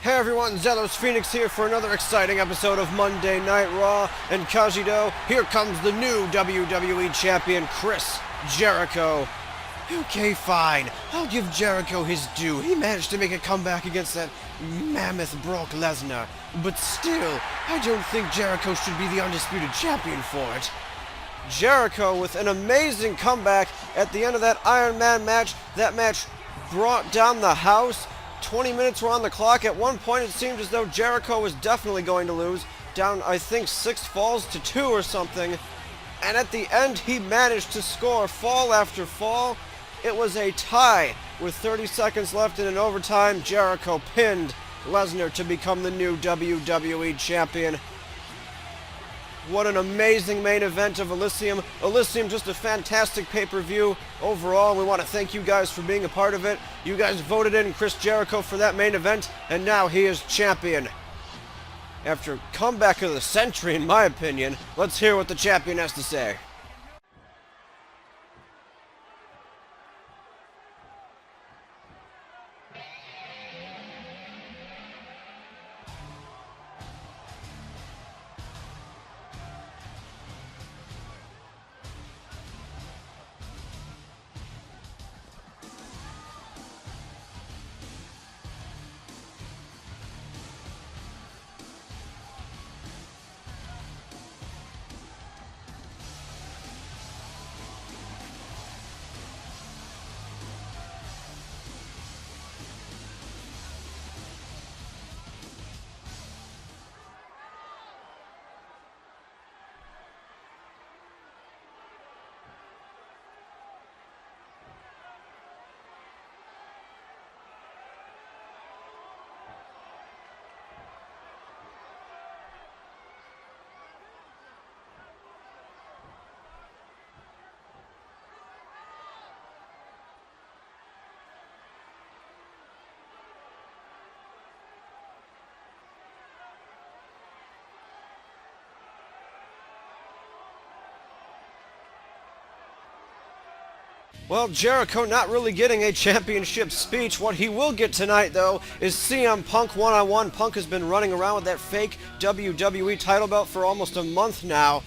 Hey everyone, Zealous Phoenix here for another exciting episode of Monday Night Raw. And Kajido, here comes the new WWE Champion, Chris Jericho. Okay, fine. I'll give Jericho his due. He managed to make a comeback against that mammoth Brock Lesnar. But still, I don't think Jericho should be the undisputed champion for it. Jericho with an amazing comeback at the end of that Iron Man match. That match brought down the house. 20 minutes were on the clock. At one point it seemed as though Jericho was definitely going to lose. Down, I think, 6 falls to 2 or something. And at the end he managed to score fall after fall. It was a tie with 30 seconds left in an overtime. Jericho pinned Lesnar to become the new WWE Champion. What an amazing main event of Elysium. Elysium, just a fantastic pay-per-view overall. We want to thank you guys for being a part of it. You guys voted in Chris Jericho for that main event, and now he is champion. After comeback of the century, in my opinion, let's hear what the champion has to say. Well, Jericho not really getting a championship speech. What he will get tonight, though, is CM Punk one-on-one. Punk has been running around with that fake WWE title belt for almost a month now.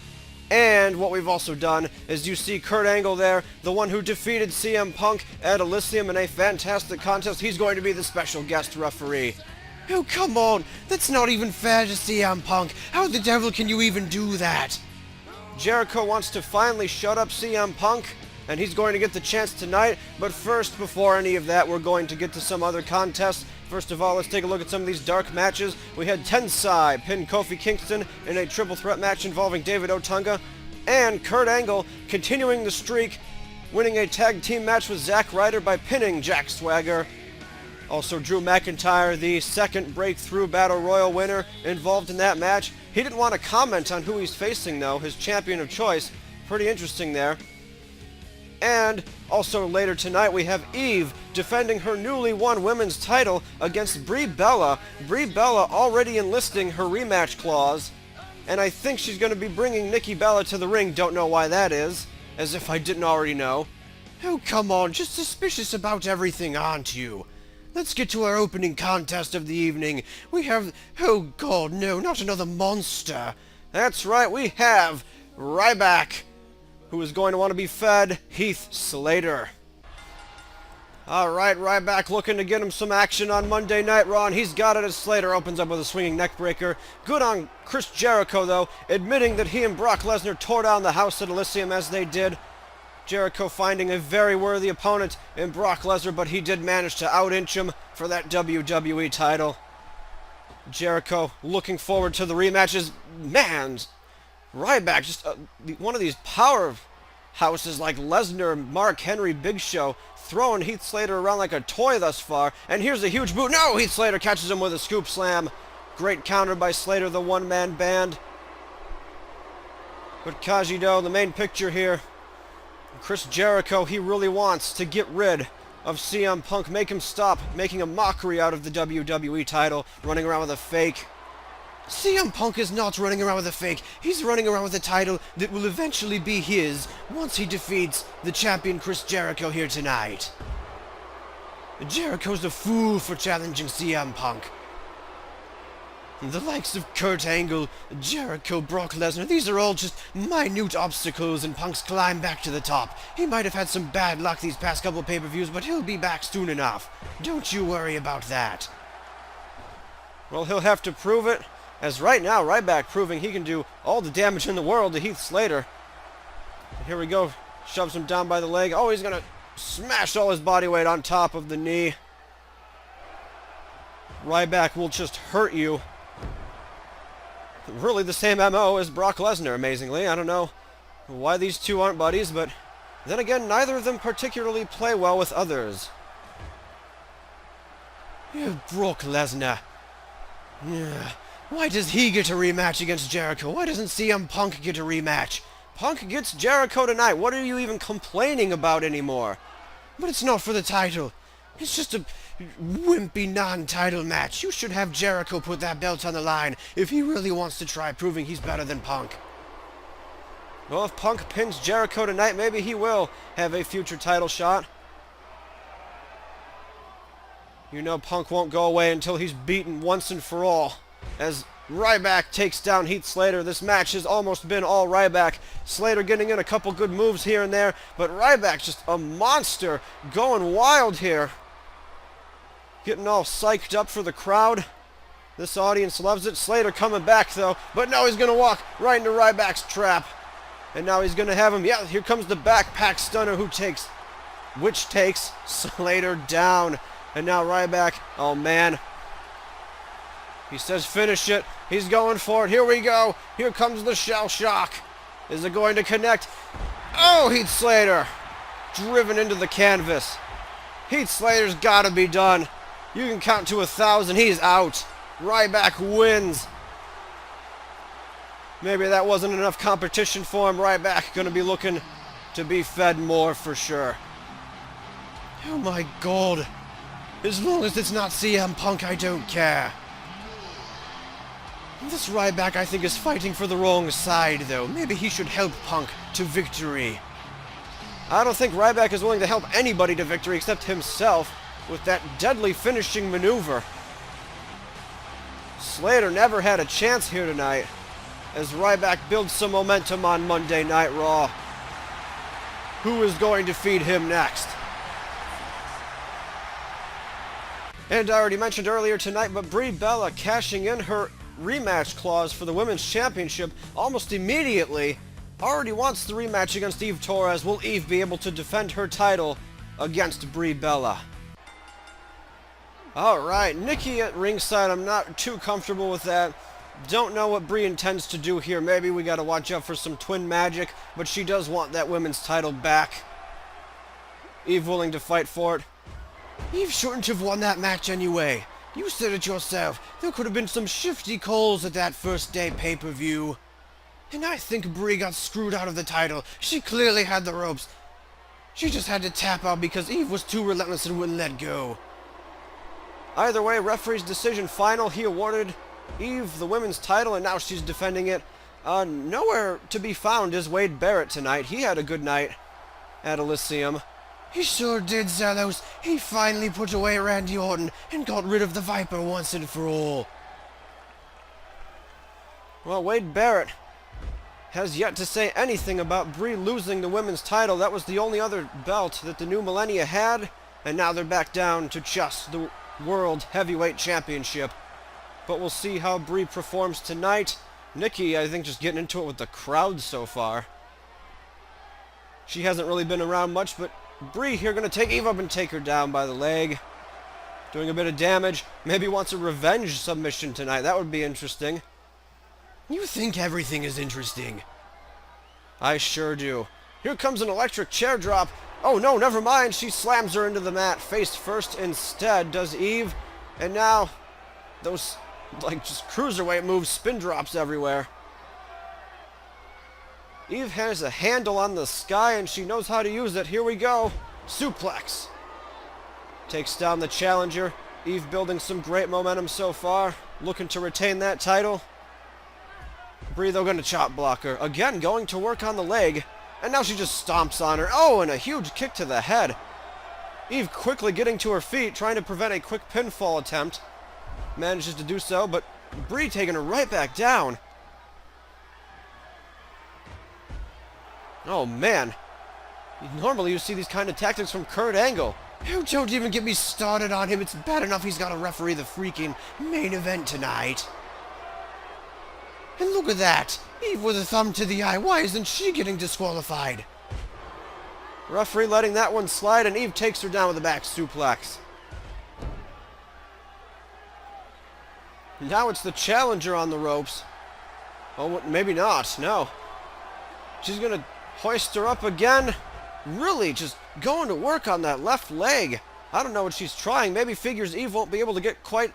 And what we've also done is you see Kurt Angle there, the one who defeated CM Punk at Elysium in a fantastic contest. He's going to be the special guest referee. Oh, come on. That's not even fair to CM Punk. How the devil can you even do that? Jericho wants to finally shut up CM Punk, and he's going to get the chance tonight. But first, before any of that, we're going to get to some other contests. First of all, let's take a look at some of these dark matches. We had Tensai pin Kofi Kingston in a triple threat match involving David Otunga, and Kurt Angle continuing the streak, winning a tag team match with Zack Ryder by pinning Jack Swagger. Also, Drew McIntyre, the second Breakthrough Battle Royal winner, involved in that match. He didn't want to comment on who he's facing, though, his champion of choice. Pretty interesting there. And also later tonight we have Eve defending her newly won women's title against Brie Bella. Brie Bella already enlisting her rematch clause, and I think she's going to be bringing Nikki Bella to the ring. Don't know why that is, as if I didn't already know. Oh, come on, just suspicious about everything, aren't you? Let's get to our opening contest of the evening. We have, oh god, no, not another monster. That's right, we have Ryback, who is going to want to be fed Heath Slater. Alright, Ryback looking to get him some action on Monday Night Raw, and he's got it as Slater opens up with a swinging neckbreaker. Good on Chris Jericho, though, admitting that he and Brock Lesnar tore down the house at Elysium as they did. Jericho finding a very worthy opponent in Brock Lesnar, but he did manage to out-inch him for that WWE title. Jericho looking forward to the rematches. Man, Ryback, just one of these powerhouses like Lesnar, Mark Henry, Big Show, throwing Heath Slater around like a toy thus far. And here's a huge boot. No, Heath Slater catches him with a scoop slam. Great counter by Slater, the one-man band. But Kajido, the main picture here, Chris Jericho, he really wants to get rid of CM Punk, make him stop making a mockery out of the WWE title, running around with a fake. CM Punk is not running around with a fake. He's running around with a title that will eventually be his once he defeats the champion Chris Jericho here tonight. Jericho's a fool for challenging CM Punk. The likes of Kurt Angle, Jericho, Brock Lesnar, these are all just minute obstacles in Punk's climb back to the top. He might have had some bad luck these past couple pay-per-views, but he'll be back soon enough. Don't you worry about that. Well, he'll have to prove it, as right now, Ryback proving he can do all the damage in the world to Heath Slater. And here we go. Shoves him down by the leg. Oh, he's going to smash all his body weight on top of the knee. Ryback will just hurt you. Really the same MO as Brock Lesnar, amazingly. I don't know why these two aren't buddies, but then again, neither of them particularly play well with others. Brock Lesnar. Why does he get a rematch against Jericho? Why doesn't CM Punk get a rematch? Punk gets Jericho tonight. What are you even complaining about anymore? But it's not for the title. It's just a wimpy non-title match. You should have Jericho put that belt on the line if he really wants to try proving he's better than Punk. Well, if Punk pins Jericho tonight, maybe he will have a future title shot. You know Punk won't go away until he's beaten once and for all. As Ryback takes down Heath Slater, this match has almost been all Ryback. Slater getting in a couple good moves here and there, but Ryback's just a monster, going wild here. Getting all psyched up for the crowd. This audience loves it. Slater coming back, though. But now he's going to walk right into Ryback's trap. And now he's going to have him. Yeah, here comes the backpack stunner which takes Slater down. And now Ryback, oh man. He says finish it. He's going for it. Here we go. Here comes the shell shock. Is it going to connect? Oh, Heath Slater. Driven into the canvas. Heath Slater's got to be done. You can count to 1,000. He's out. Ryback wins. Maybe that wasn't enough competition for him. Ryback going to be looking to be fed more for sure. Oh my God. As long as it's not CM Punk, I don't care. This Ryback, I think, is fighting for the wrong side, though. Maybe he should help Punk to victory. I don't think Ryback is willing to help anybody to victory except himself with that deadly finishing maneuver. Slater never had a chance here tonight as Ryback builds some momentum on Monday Night Raw. Who is going to feed him next? And I already mentioned earlier tonight, but Brie Bella cashing in her rematch clause for the Women's Championship almost immediately. Already wants the rematch against Eve Torres. Will Eve be able to defend her title against Brie Bella? Alright, Nikki at ringside. I'm not too comfortable with that. Don't know what Brie intends to do here. Maybe we gotta watch out for some twin magic, but she does want that women's title back. Eve willing to fight for it. Eve shouldn't have won that match anyway. You said it yourself. There could have been some shifty calls at that first day pay-per-view. And I think Brie got screwed out of the title. She clearly had the ropes. She just had to tap out because Eve was too relentless and wouldn't let go. Either way, referee's decision final. He awarded Eve the women's title, and now she's defending it. Nowhere to be found is Wade Barrett tonight. He had a good night at Elysium. He sure did, Zellos. He finally put away Randy Orton and got rid of the Viper once and for all. Well, Wade Barrett has yet to say anything about Brie losing the women's title. That was the only other belt that the New Millennia had, and now they're back down to just the World Heavyweight Championship. But we'll see how Brie performs tonight. Nikki, I think, just getting into it with the crowd so far. She hasn't really been around much, but Brie here going to take Eve up and take her down by the leg. Doing a bit of damage. Maybe wants a revenge submission tonight. That would be interesting. You think everything is interesting. I sure do. Here comes an electric chair drop. Oh no, never mind. She slams her into the mat face first instead, does Eve. And now, those, like, just cruiserweight moves, spin drops everywhere. Eve has a handle on the sky and she knows how to use it. Here we go. Suplex. Takes down the challenger. Eve building some great momentum so far. Looking to retain that title. Brie, though, going to chop block her. Again, going to work on the leg. And now she just stomps on her. Oh, and a huge kick to the head. Eve quickly getting to her feet, trying to prevent a quick pinfall attempt. Manages to do so, but Brie taking her right back down. Oh, man. Normally you see these kind of tactics from Kurt Angle. You don't even get me started on him. It's bad enough he's got to referee the freaking main event tonight. And look at that. Eve with a thumb to the eye. Why isn't she getting disqualified? Referee letting that one slide, and Eve takes her down with a back suplex. Now it's the challenger on the ropes. Oh, maybe not. No. She's going to hoist her up again. Really just going to work on that left leg. I don't know what she's trying. Maybe figures Eve won't be able to get quite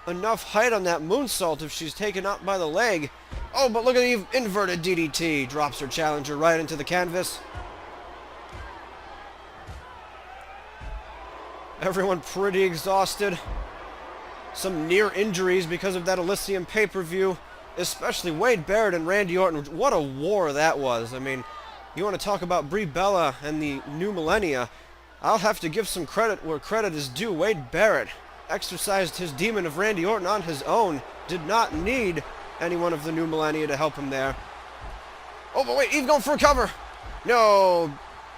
enough height on that moonsault if she's taken out by the leg. Oh, but look at Eve. Inverted DDT. Drops her challenger right into the canvas. Everyone pretty exhausted. Some near injuries because of that Elysium pay-per-view. Especially Wade Barrett and Randy Orton. What a war that was. I mean, you want to talk about Brie Bella and the New Millennia. I'll have to give some credit where credit is due. Wade Barrett exercised his demon of Randy Orton on his own. Did not need anyone of the New Millennia to help him there. Oh, but wait, Eve going for a cover. No.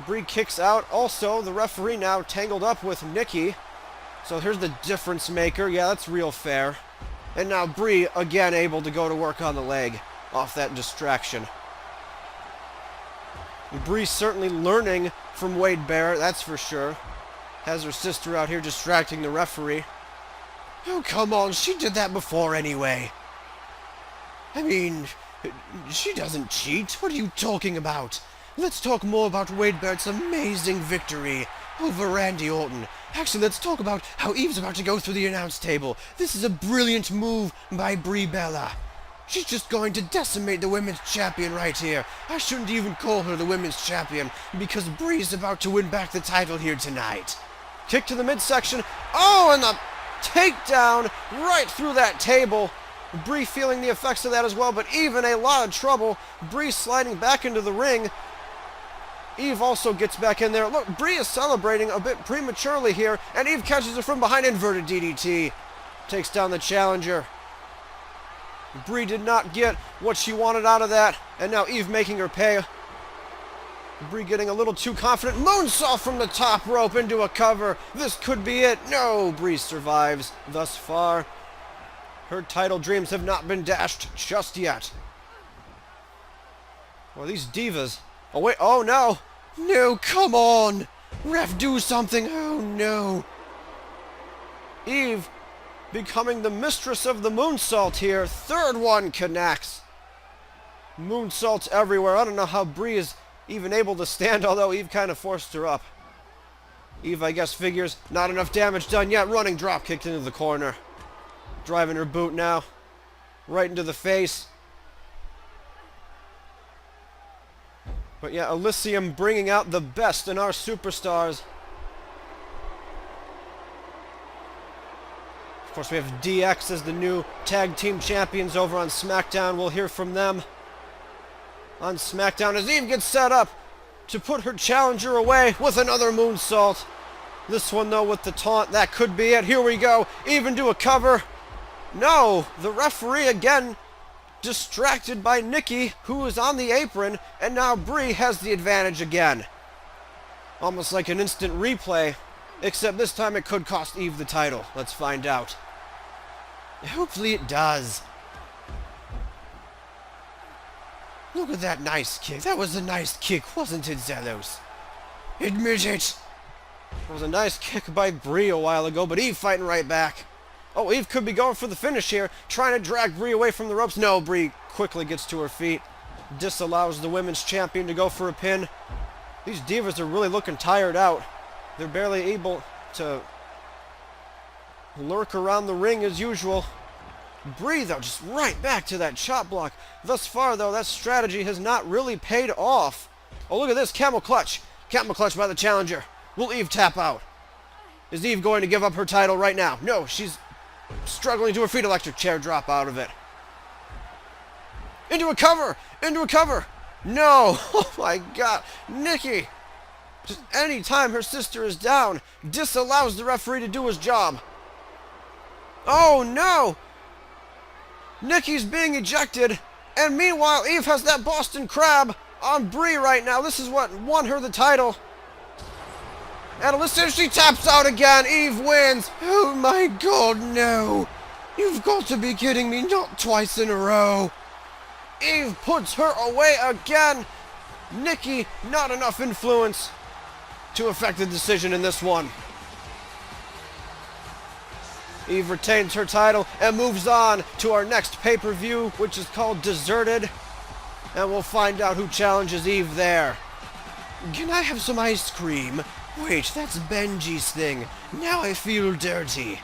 Brie kicks out. Also, the referee now tangled up with Nikki. So here's the difference maker. Yeah, that's real fair. And now Brie again able to go to work on the leg off that distraction. Brie certainly learning from Wade Barrett, that's for sure. Has her sister out here distracting the referee. Oh, come on, she did that before anyway. I mean, she doesn't cheat. What are you talking about? Let's talk more about Wade Barrett's amazing victory over Randy Orton. Actually, let's talk about how Eve's about to go through the announce table. This is a brilliant move by Brie Bella. She's just going to decimate the women's champion right here. I shouldn't even call her the women's champion because Brie's about to win back the title here tonight. Kick to the midsection. Oh, and the takedown right through that table. Brie feeling the effects of that as well, but Eve in a lot of trouble. Brie sliding back into the ring. Eve also gets back in there. Look, Brie is celebrating a bit prematurely here, and Eve catches her from behind. Inverted DDT. Takes down the challenger. Brie did not get what she wanted out of that, and now Eve making her pay. Brie getting a little too confident. Moonsault from the top rope into a cover. This could be it. No, Brie survives thus far. Her title dreams have not been dashed just yet. Well, these divas. Oh, wait. Oh, no. No, come on. Ref, do something. Oh, no. Eve becoming the mistress of the moonsault here. Third one connects. Moonsaults everywhere. I don't know how Brie is even able to stand, although Eve kind of forced her up. Eve, I guess, figures not enough damage done yet. Running drop kicked into the corner. Driving her boot now. Right into the face. But yeah, Elysium bringing out the best in our superstars. Of course, we have DX as the new tag team champions over on SmackDown. We'll hear from them on SmackDown as Eve gets set up to put her challenger away with another moonsault. This one, though, with the taunt. That could be it. Here we go. Eve into a cover. No, the referee again distracted by Nikki, who is on the apron, and now Brie has the advantage again. Almost like an instant replay, except this time it could cost Eve the title. Let's find out. Hopefully it does. Look at that nice kick. That was a nice kick, wasn't it, Zelos? Admit it. It was a nice kick by Brie a while ago, but Eve fighting right back. Oh, Eve could be going for the finish here, trying to drag Brie away from the ropes. No, Brie quickly gets to her feet, disallows the women's champion to go for a pin. These divas are really looking tired out. They're barely able to lurk around the ring as usual. Brie, though, just right back to that chop block. Thus far, though, that strategy has not really paid off. Oh, look at this, camel clutch. Camel clutch by the challenger. Will Eve tap out? Is Eve going to give up her title right now? No, she's struggling to her feet. Electric chair drop out of it. Into a cover! Into a cover! No! Oh my god! Nikki! Just any time her sister is down, disallows the referee to do his job. Oh no! Nikki's being ejected, and meanwhile Eve has that Boston Crab on Brie right now. This is what won her the title. And listen, she taps out again. Eve wins. Oh my god, no. You've got to be kidding me, not twice in a row. Eve puts her away again. Nikki, not enough influence to affect the decision in this one. Eve retains her title and moves on to our next pay-per-view, which is called Deserted. And we'll find out who challenges Eve there. Can I have some ice cream? Wait, that's Benji's thing. Now I feel dirty.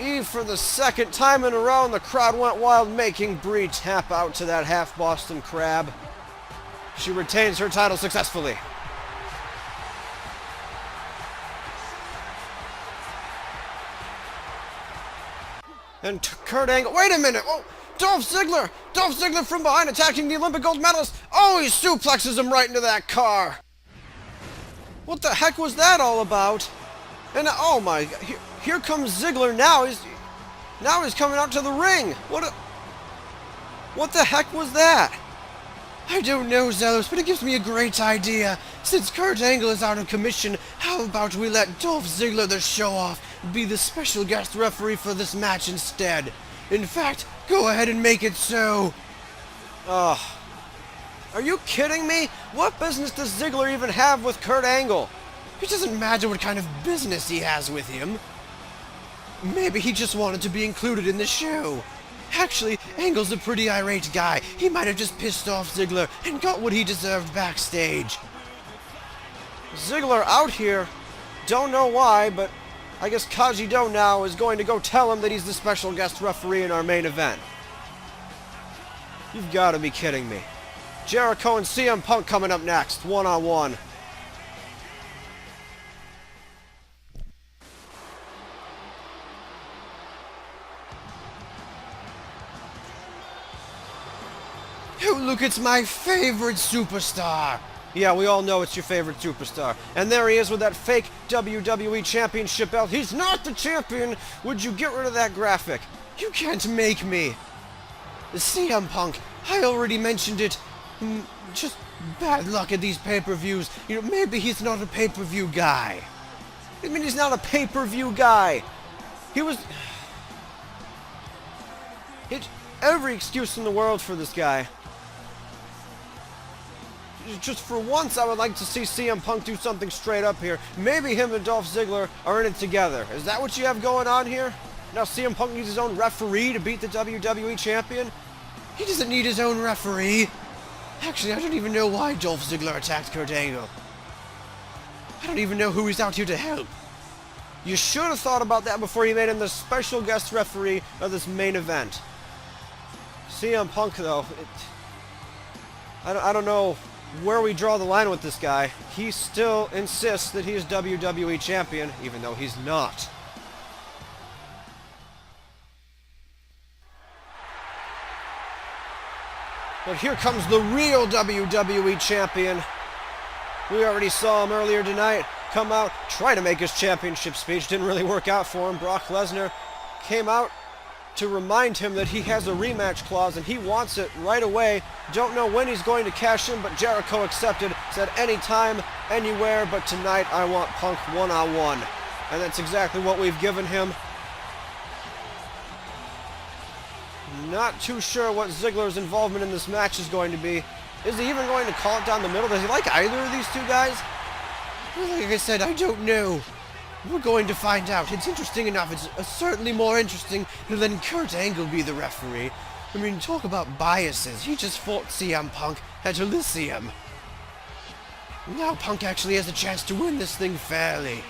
Eve for the second time in a row, and the crowd went wild, making Brie tap out to that half Boston Crab. She retains her title successfully. And Kurt Angle, wait a minute! Oh, Dolph Ziggler! Dolph Ziggler from behind attacking the Olympic gold medalist! Oh, he suplexes him right into that car! What the heck was that all about? And oh my, here comes Ziggler now. He's coming out to the ring. What the heck was that? I don't know, Zealous, but it gives me a great idea. Since Kurt Angle is out of commission, how about we let Dolph Ziggler, the show-off, be the special guest referee for this match instead? In fact, go ahead and make it so. Are you kidding me? What business does Ziggler even have with Kurt Angle? It doesn't matter what kind of business he has with him. Maybe he just wanted to be included in the show. Actually, Angle's a pretty irate guy. He might have just pissed off Ziggler and got what he deserved backstage. Ziggler out here. Don't know why, but I guess Kajido now is going to go tell him that he's the special guest referee in our main event. You've got to be kidding me. Jericho and CM Punk coming up next, one-on-one. Oh, look, it's my favorite superstar. Yeah, we all know it's your favorite superstar. And there he is with that fake WWE Championship belt. He's not the champion. Would you get rid of that graphic? You can't make me. CM Punk, I already mentioned it. Just bad luck at these pay-per-views. You know, maybe he's not a pay-per-view guy. I mean, he's not a pay-per-view guy. He was... Every excuse in the world for this guy. Just for once, I would like to see CM Punk do something straight up here. Maybe him and Dolph Ziggler are in it together. Is that what you have going on here? Now CM Punk needs his own referee to beat the WWE Champion? He doesn't need his own referee. Actually, I don't even know why Dolph Ziggler attacked Kurt Angle. I don't even know who he's out here to help. You should have thought about that before you made him the special guest referee of this main event. CM Punk, though, I don't know where we draw the line with this guy. He still insists that he is WWE Champion, even though he's not. But here comes the real WWE Champion. We already saw him earlier tonight come out, try to make his championship speech. Didn't really work out for him. Brock Lesnar came out to remind him that he has a rematch clause and he wants it right away. Don't know when he's going to cash in, but Jericho accepted, said anytime, anywhere, but tonight I want Punk one-on-one. And that's exactly what we've given him. Not too sure what Ziggler's involvement in this match is going to be. Is he even going to call it down the middle? Does he like either of these two guys? Well, like I said, I don't know. We're going to find out. It's interesting enough. It's certainly more interesting than Kurt Angle be the referee. I mean, talk about biases. He just fought CM Punk at Elysium. Now Punk actually has a chance to win this thing fairly.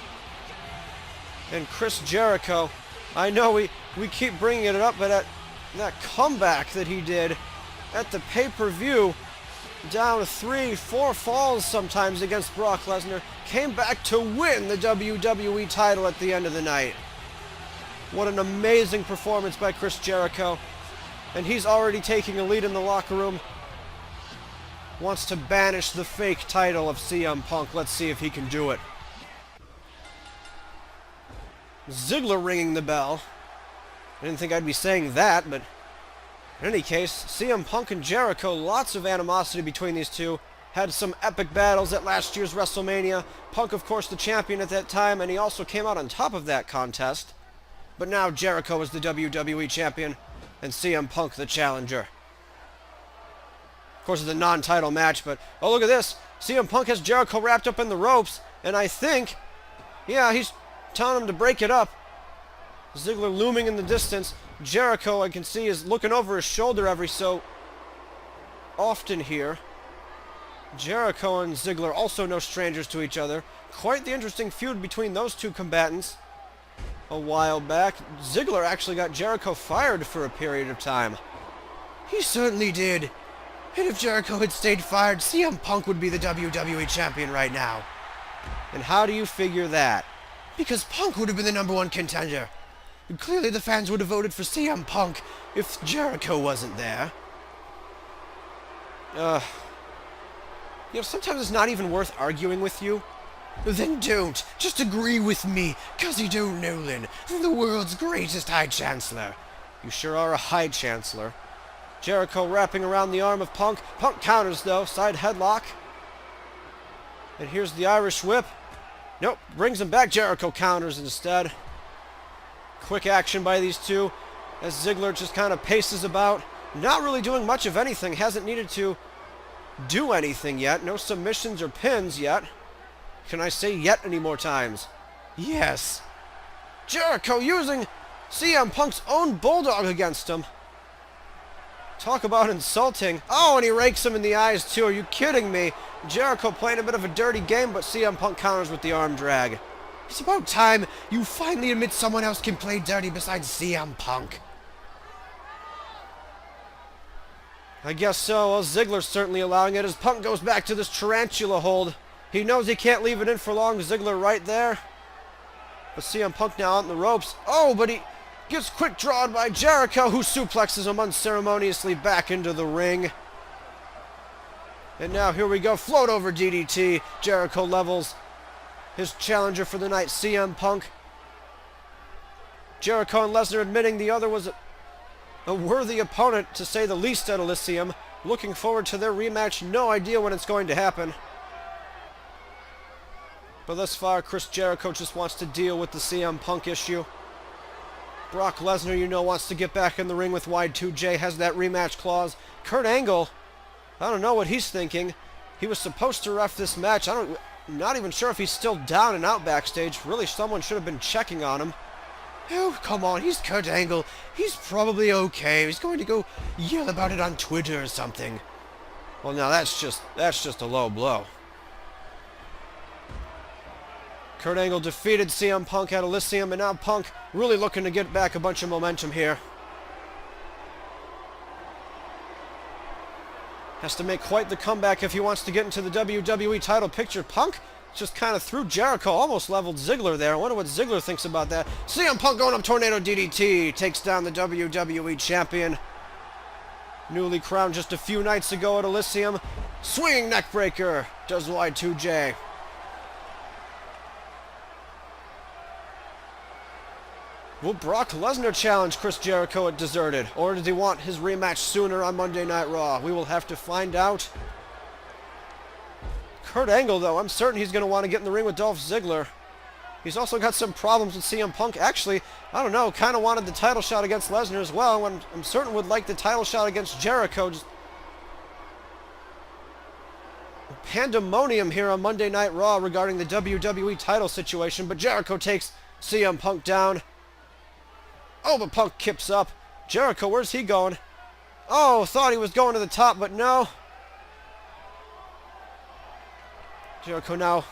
And Chris Jericho, I know we keep bringing it up, but that comeback that he did at the pay-per-view, down 3-4 falls sometimes against Brock Lesnar, came back to win the WWE title at the end of the night. What an amazing performance by Chris Jericho. And he's already taking a lead in the locker room. Wants to banish the fake title of CM Punk. Let's see if he can do it. Ziggler ringing the bell. didn't think I'd be saying that, but in any case, CM Punk and Jericho, lots of animosity between these two. Had some epic battles at last year's WrestleMania. Punk, of course, the champion at that time, and he also came out on top of that contest. But now Jericho is the WWE Champion, and CM Punk the challenger. Of course, it's a non-title match, but oh, look at this. CM Punk has Jericho wrapped up in the ropes, and I think, yeah, he's telling him to break it up. Ziggler looming in the distance. Jericho, I can see, is looking over his shoulder every so often here. Jericho and Ziggler, also no strangers to each other. Quite the interesting feud between those two combatants a while back. Ziggler actually got Jericho fired for a period of time. He certainly did. And if Jericho had stayed fired, CM Punk would be the WWE Champion right now. And how do you figure that? Because Punk would have been the #1 contender. And clearly the fans would have voted for CM Punk if Jericho wasn't there. You know, sometimes it's not even worth arguing with you. Then don't. Just agree with me, 'cause you don't know, Lynn. The world's greatest High Chancellor. You sure are a High Chancellor. Jericho wrapping around the arm of Punk. Punk counters, though. Side headlock. And here's the Irish whip. Nope, brings him back. Jericho counters instead. Quick action by these two as Ziggler just kind of paces about. Not really doing much of anything. Hasn't needed to do anything yet. No submissions or pins yet. Can I say yet any more times? Yes. Jericho using CM Punk's own bulldog against him. Talk about insulting. Oh, and he rakes him in the eyes too. Are you kidding me? Jericho playing a bit of a dirty game, but CM Punk counters with the arm drag. It's about time you finally admit someone else can play dirty besides CM Punk. I guess so. Well, Ziggler's certainly allowing it as Punk goes back to this tarantula hold. He knows he can't leave it in for long. Ziggler right there. But CM Punk now out in the ropes. Oh, but he gets quick drawn by Jericho, who suplexes him unceremoniously back into the ring. And now here we go. Float over DDT. Jericho levels his challenger for the night, CM Punk. Jericho and Lesnar admitting the other was a worthy opponent, to say the least, at Elysium. Looking forward to their rematch. No idea when it's going to happen. But thus far, Chris Jericho just wants to deal with the CM Punk issue. Brock Lesnar, you know, wants to get back in the ring with Y2J, has that rematch clause. Kurt Angle, I don't know what he's thinking. He was supposed to ref this match. I'm not even sure if he's still down and out backstage. Really, someone should have been checking on him. Oh, come on, he's Kurt Angle. He's probably okay. He's going to go yell about it on Twitter or something. Well, now that's just a low blow. Kurt Angle defeated CM Punk at Elysium, and now Punk really looking to get back a bunch of momentum here. Has to make quite the comeback if he wants to get into the WWE title picture. Punk just kind of threw Jericho, almost leveled Ziggler there. I wonder what Ziggler thinks about that. CM Punk going up Tornado DDT, takes down the WWE Champion. Newly crowned just a few nights ago at Elysium. Swinging neckbreaker, does Y2J. Will Brock Lesnar challenge Chris Jericho at Deserted? Or does he want his rematch sooner on Monday Night Raw? We will have to find out. Kurt Angle, though, I'm certain he's going to want to get in the ring with Dolph Ziggler. He's also got some problems with CM Punk. Actually, I don't know, kind of wanted the title shot against Lesnar as well. I'm certain would like the title shot against Jericho. Just pandemonium here on Monday Night Raw regarding the WWE title situation. But Jericho takes CM Punk down. Oh, but Punk kips up. Jericho, where's he going? Oh, thought he was going to the top, but no. Jericho now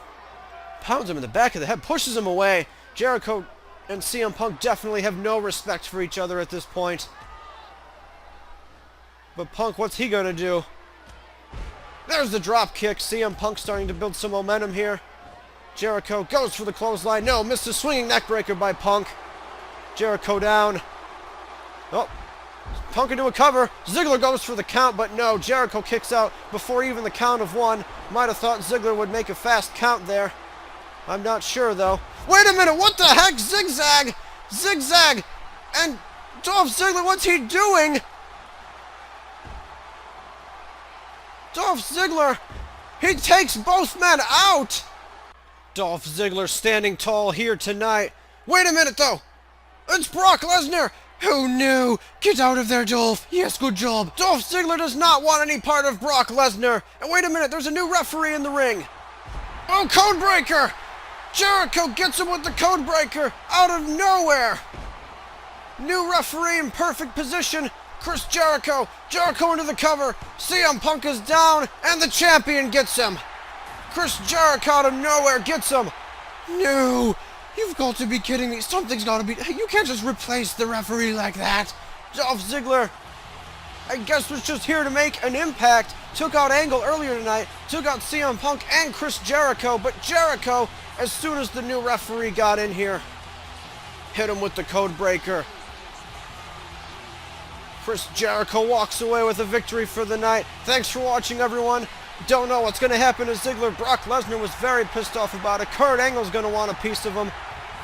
pounds him in the back of the head, pushes him away. Jericho and CM Punk definitely have no respect for each other at this point. But Punk, what's he going to do? There's the drop kick. CM Punk starting to build some momentum here. Jericho goes for the clothesline. No, missed a swinging neckbreaker by Punk. Jericho down. Oh, Punk into a cover. Ziggler goes for the count, but no. Jericho kicks out before even the count of one. Might have thought Ziggler would make a fast count there. I'm not sure, though. Wait a minute, what the heck? Zigzag! Zigzag! And Dolph Ziggler, what's he doing? Dolph Ziggler, he takes both men out. Dolph Ziggler standing tall here tonight. Wait a minute, though. It's Brock Lesnar. Who knew? Get out of there, Dolph. Yes, good job. Dolph Ziggler does not want any part of Brock Lesnar. And wait a minute, there's a new referee in the ring. Oh, Codebreaker. Jericho gets him with the Codebreaker out of nowhere. New referee in perfect position. Chris Jericho. Jericho into the cover. CM Punk is down, and the champion gets him. Chris Jericho out of nowhere gets him. No. You've got to be kidding me. Something's got to be... You can't just replace the referee like that. Dolph Ziggler, I guess, was just here to make an impact. Took out Angle earlier tonight. Took out CM Punk and Chris Jericho. But Jericho, as soon as the new referee got in here, hit him with the Codebreaker. Chris Jericho walks away with a victory for the night. Thanks for watching, everyone. Don't know what's going to happen to Ziggler. Brock Lesnar was very pissed off about it. Kurt Angle's going to want a piece of him.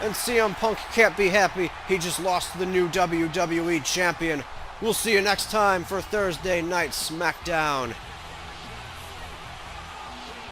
And CM Punk can't be happy. He just lost the new WWE Champion. We'll see you next time for Thursday Night SmackDown.